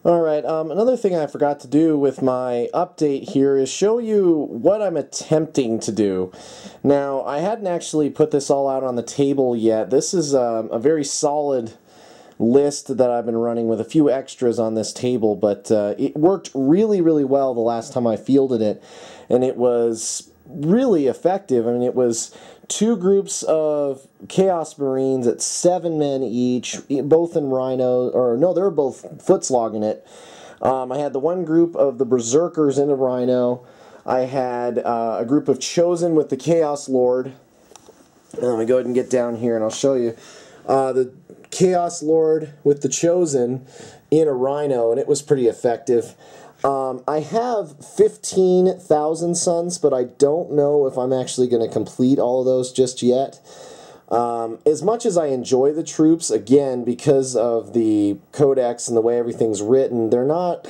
Alright, another thing I forgot to do with my update here is show you what I'm attempting to do. Now, I hadn't actually put this all out on the table yet. This is a very solid list that I've been running with a few extras on this table, but it worked really, really well the last time I fielded it, and it was really effective. I mean, it was 2 groups of Chaos Marines at 7 men each, both in Rhino, or no, they were both foot-slogging it. I had the one group of the Berserkers in a Rhino. I had a group of Chosen with the Chaos Lord. Let me go ahead and get down here and I'll show you. The Chaos Lord with the Chosen in a Rhino, and it was pretty effective. I have 15,000 suns, but I don't know if I'm actually going to complete all of those just yet. As much as I enjoy the troops, again, because of the codex and the way everything's written, they're not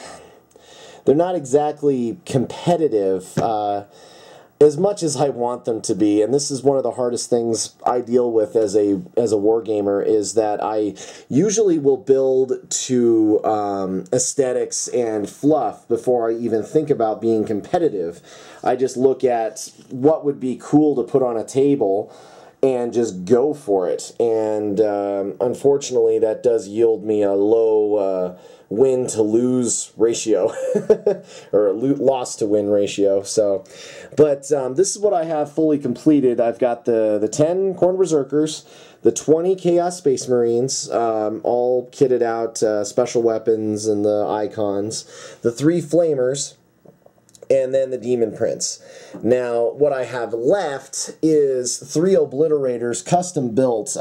exactly competitive as much as I want them to be. And this is one of the hardest things I deal with as a wargamer, is that I usually will build to aesthetics and fluff before I even think about being competitive. I just look at what would be cool to put on a table and just go for it. And unfortunately, that does yield me a low win to lose ratio or a loss to win ratio. So, but this is what I have fully completed. I've got the 10 Khorne Berserkers, the 20 Chaos Space Marines, all kitted out, special weapons and the icons, the 3 Flamers, and then the Demon Prince. Now, what I have left is 3 Obliterators, custom built.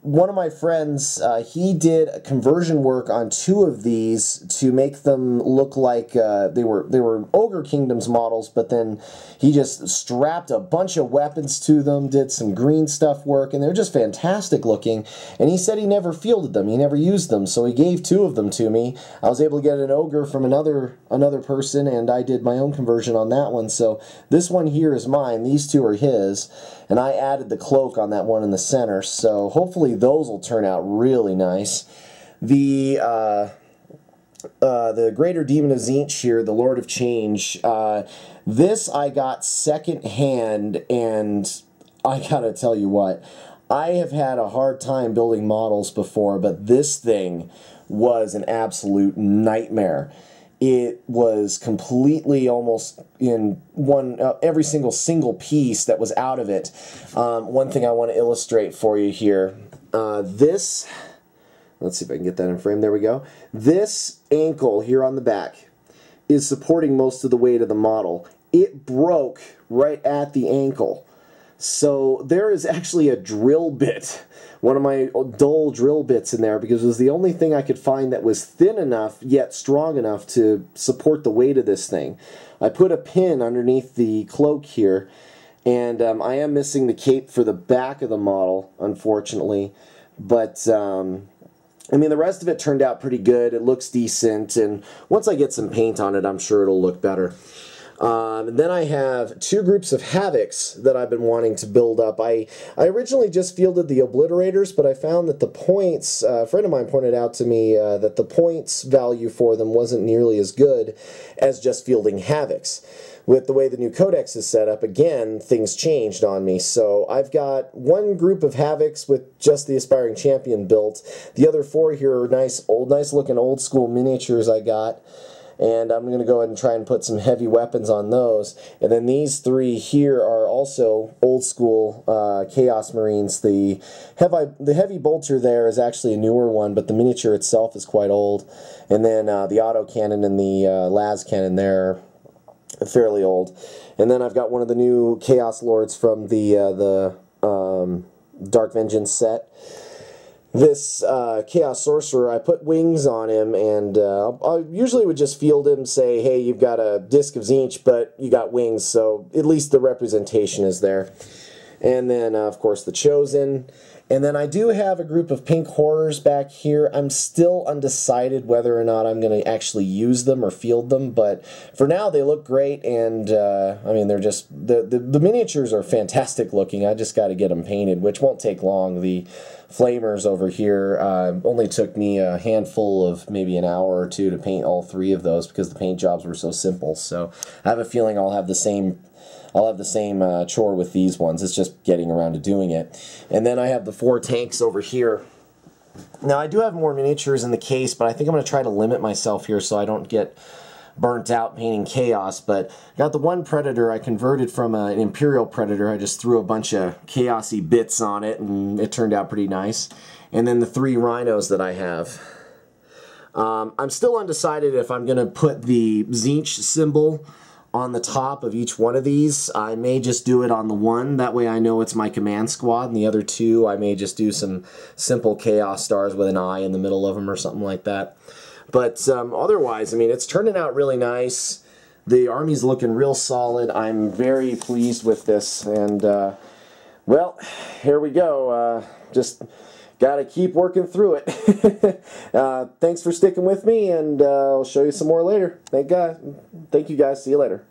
One of my friends, he did conversion work on 2 of these to make them look like they were Ogre Kingdoms models, but then he just strapped a bunch of weapons to them, did some green stuff work, and they're just fantastic looking. And he said he never fielded them, he never used them, so he gave 2 of them to me. I was able to get an Ogre from another person, and I did my own conversion on that one. So this one here is mine, these 2 are his, and I added the cloak on that one in the center, so hopefully those will turn out really nice. The Greater Demon of Tzeentch here, the Lord of Change, this I got second hand, and I gotta tell you what, I have had a hard time building models before, but this thing was an absolute nightmare. It was completely almost in one, every single piece that was out of it. One thing I want to illustrate for you here. This, let's see if I can get that in frame. There we go. This ankle here on the back is supporting most of the weight of the model. It broke right at the ankle. So there is actually a drill bit, one of my dull drill bits in there, because it was the only thing I could find that was thin enough yet strong enough to support the weight of this thing. I put a pin underneath the cloak here, and I am missing the cape for the back of the model, unfortunately. But I mean, the rest of it turned out pretty good. It looks decent, and once I get some paint on it, I'm sure it'll look better. And then I have 2 groups of Havocs that I've been wanting to build up. I originally just fielded the Obliterators, but I found that the points, a friend of mine pointed out to me that the points value for them wasn't nearly as good as just fielding Havocs. With the way the new codex is set up, again, things changed on me. So I've got 1 group of Havocs with just the Aspiring Champion built. The other 4 here are nice looking old school miniatures I got. And I'm going to go ahead and try and put some heavy weapons on those. And then these 3 here are also old school Chaos Marines. The heavy bolter there is actually a newer one, but the miniature itself is quite old. And then the autocannon and the las cannon there are fairly old. And then I've got one of the new Chaos Lords from the Dark Vengeance set. This Chaos Sorcerer, I put wings on him, and I usually would just field him, say, hey, you've got a Disc of Tzeentch, but you got wings, so at least the representation is there. And then, of course, the Chosen. And then I do have a group of pink horrors back here. I'm still undecided whether or not I'm going to actually use them or field them, but for now they look great, and I mean, they're just, the miniatures are fantastic looking. I just got to get them painted, which won't take long. The flamers over here only took me a handful of maybe an hour or two to paint all 3 of those because the paint jobs were so simple. So I have a feeling I'll have the same chore with these ones. It's just getting around to doing it. And then I have the 4 tanks over here. Now I do have more miniatures in the case, but I think I'm going to try to limit myself here so I don't get burnt out painting Chaos. But I got the one Predator I converted from an Imperial Predator. I just threw a bunch of Chaosy bits on it and it turned out pretty nice. And then the 3 Rhinos that I have. I'm still undecided if I'm going to put the Tzeentch symbol on the top of each one of these. I may just do it on the one, that way I know it's my command squad, and the other 2 I may just do some simple Chaos stars with an eye in the middle of them or something like that. But otherwise, I mean, it's turning out really nice. The army's looking real solid. I'm very pleased with this, and well, here we go. Just gotta keep working through it. Thanks for sticking with me, and I'll show you some more later. Thank you guys. See you later.